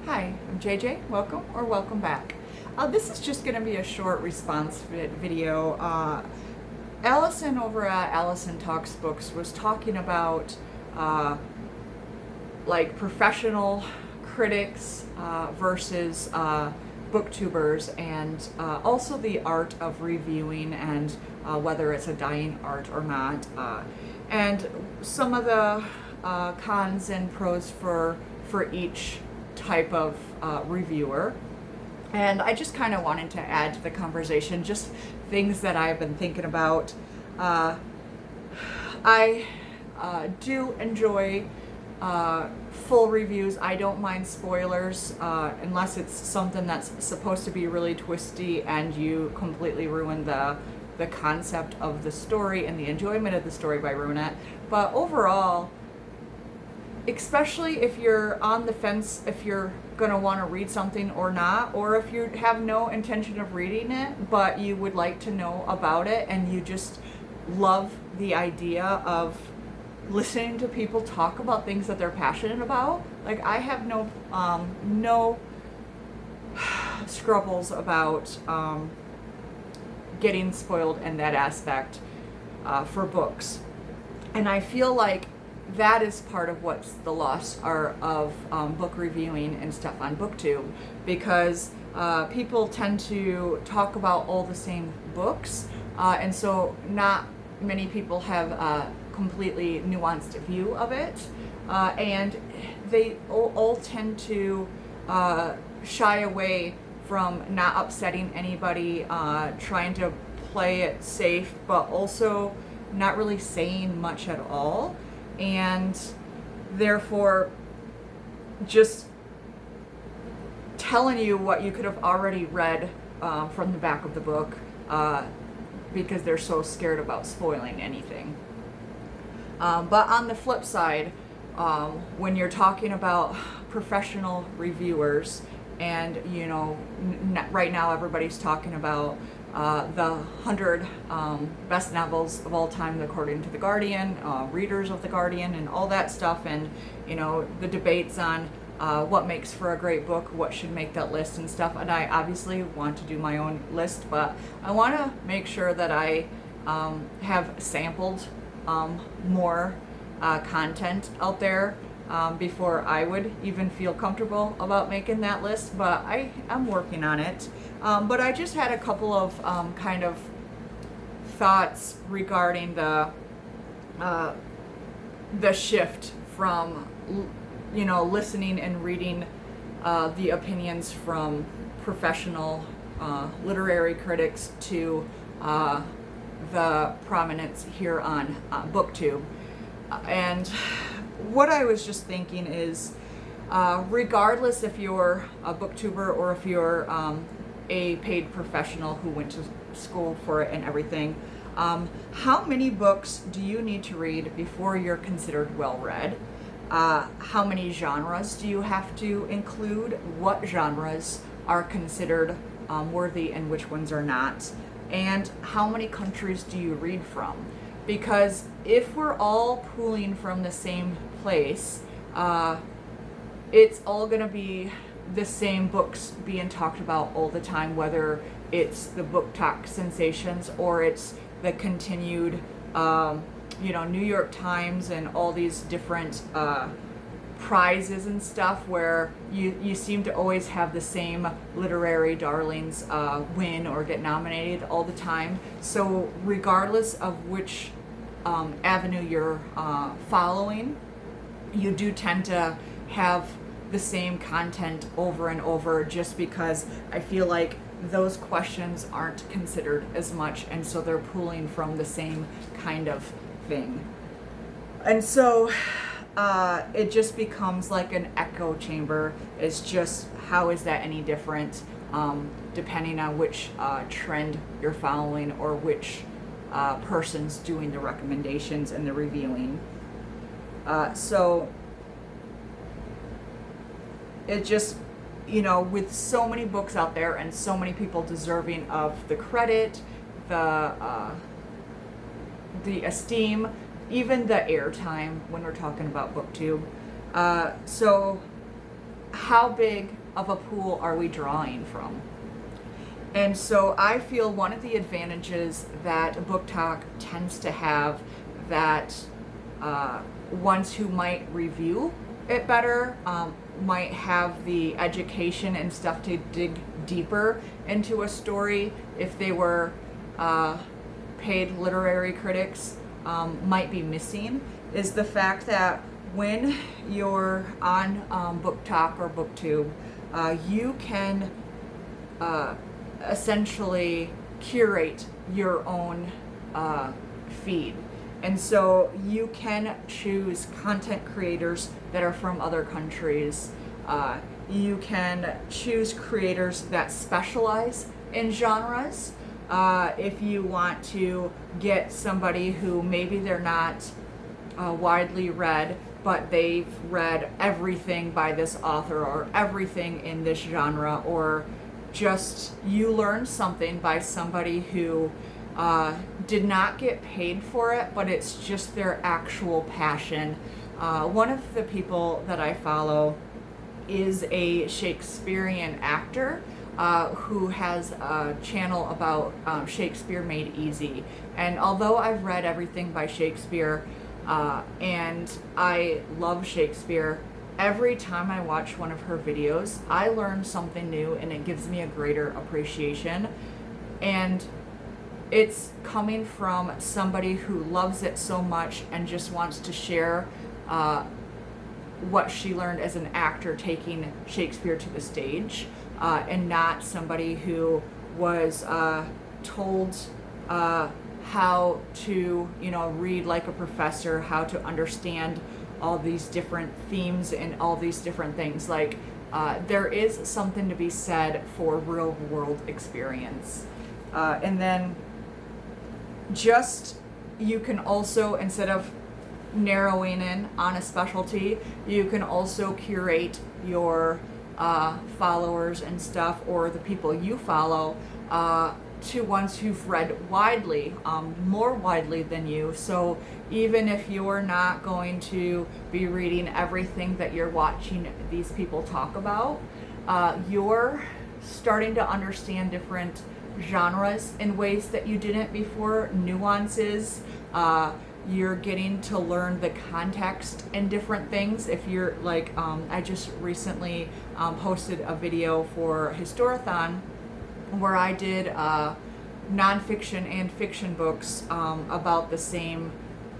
Hi, I'm JJ. Welcome or welcome back. This is just going to be a short response video. Allison over at Allison Talks Books was talking about like professional critics versus booktubers, and also the art of reviewing and whether it's a dying art or not, and some of the cons and pros for each type of reviewer. And I just kind of wanted to add to the conversation just things that I've been thinking about. I do enjoy full reviews. I don't mind spoilers unless it's something that's supposed to be really twisty and you completely ruin the concept of the story and the enjoyment of the story by ruining it. But overall, especially if you're on the fence, if you're going to want to read something or not, or if you have no intention of reading it, but you would like to know about it and you just love the idea of listening to people talk about things that they're passionate about. Like, I have no scruples about getting spoiled in that aspect for books. And I feel like that is part of what's the loss of book reviewing and stuff on Booktube, because people tend to talk about all the same books, and so not many people have a completely nuanced view of it, and they all tend to shy away from not upsetting anybody, trying to play it safe, but also not really saying much at all. And therefore just telling you what you could have already read from the back of the book, because they're so scared about spoiling anything. But on the flip side, when you're talking about professional reviewers, and right now everybody's talking about the 100 best novels of all time according to The Guardian, readers of The Guardian, and all that stuff, and the debates on what makes for a great book, what should make that list and stuff. And I obviously want to do my own list, but I want to make sure that I have sampled more content out there before I would even feel comfortable about making that list, but I'm working on it. But I just had a couple of kind of thoughts regarding the shift from listening and reading the opinions from professional literary critics to the prominence here on Booktube. And what I was just thinking is, regardless if you're a booktuber or if you're a paid professional who went to school for it and everything, how many books do you need to read before you're considered well-read? How many genres do you have to include? What genres are considered worthy and which ones are not? And how many countries do you read from? Because if we're all pooling from the same place, it's all going to be the same books being talked about all the time, whether it's the booktok sensations or it's the continued New York Times and all these different prizes and stuff, where you seem to always have the same literary darlings win or get nominated all the time. So regardless of which avenue you're following, you do tend to have the same content over and over, just because I feel like those questions aren't considered as much, and so they're pulling from the same kind of thing. And so it just becomes like an echo chamber. It's just, how is that any different depending on which trend you're following or which person's doing the recommendations and the reviewing. So it just, with so many books out there and so many people deserving of the credit, the esteem, even the airtime when we're talking about Booktube. So how big of a pool are we drawing from? And so I feel one of the advantages that BookTok tends to have that ones who might review it better might have the education and stuff to dig deeper into a story if they were paid literary critics might be missing, is the fact that when you're on BookTok or Booktube, you can essentially curate your own feed. And so you can choose content creators that are from other countries. You can choose creators that specialize in genres. If you want to get somebody who maybe they're not widely read, but they've read everything by this author or everything in this genre, or just you learn something by somebody who did not get paid for it, but it's just their actual passion. One of the people that I follow is a Shakespearean actor who has a channel about Shakespeare Made Easy. And although I've read everything by Shakespeare and I love Shakespeare, every time I watch one of her videos, I learn something new and it gives me a greater appreciation. And it's coming from somebody who loves it so much and just wants to share what she learned as an actor taking Shakespeare to the stage, and not somebody who was told how to, read like a professor, how to understand all these different themes and all these different things. Like, there is something to be said for real world experience. And then you can also, instead of narrowing in on a specialty, you can also curate your followers and stuff, or the people you follow, to ones who've read widely, more widely than you. So even if you're not going to be reading everything that you're watching these people talk about, you're starting to understand different genres in ways that you didn't before, nuances. You're getting to learn the context in different things. If you're like, I just recently posted a video for Historathon where I did nonfiction and fiction books about the same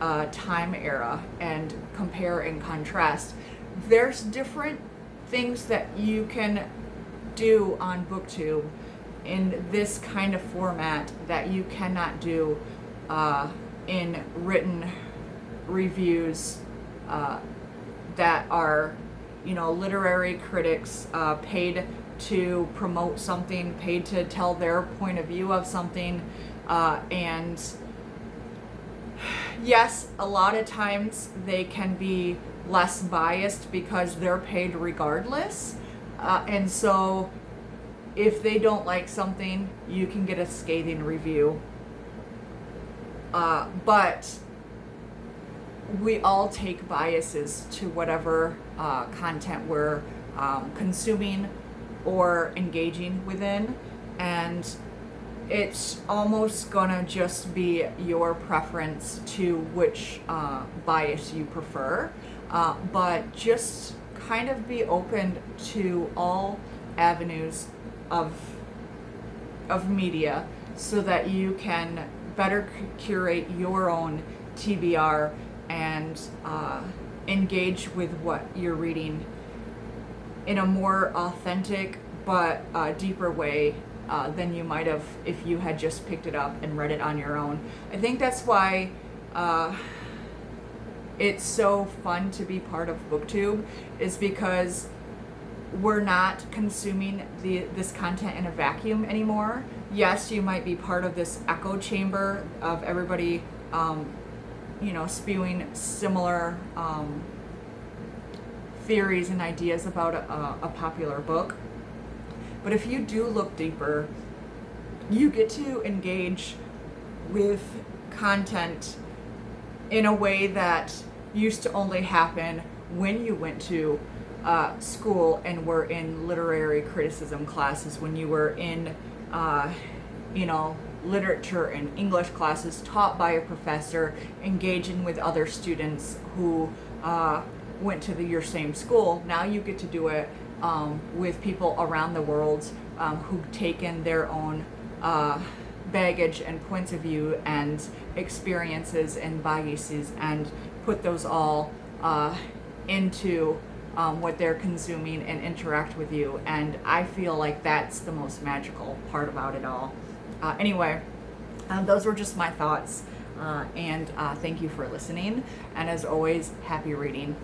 time era and compare and contrast. There's different things that you can do on BookTube in this kind of format that you cannot do in written reviews that are, literary critics paid to promote something, paid to tell their point of view of something. And yes, a lot of times they can be less biased because they're paid regardless. And so if they don't like something, you can get a scathing review. But we all take biases to whatever content we're consuming or engaging within, and it's almost gonna just be your preference to which bias you prefer. But just kind of be open to all avenues of media so that you can better curate your own TBR and engage with what you're reading in a more authentic but deeper way than you might have if you had just picked it up and read it on your own. I think that's why it's so fun to be part of BookTube, is because we're not consuming this content in a vacuum anymore. Yes, you might be part of this echo chamber of everybody, spewing similar theories and ideas about a popular book. But if you do look deeper, you get to engage with content in a way that used to only happen when you went to school and were in literary criticism classes, when you were in, literature and English classes taught by a professor, engaging with other students who went to your same school. Now you get to do it with people around the world who've taken their own baggage and points of view and experiences and biases and put those all into what they're consuming and interact with you. And I feel like that's the most magical part about it all. Anyway, those were just my thoughts, and thank you for listening. And as always, happy reading.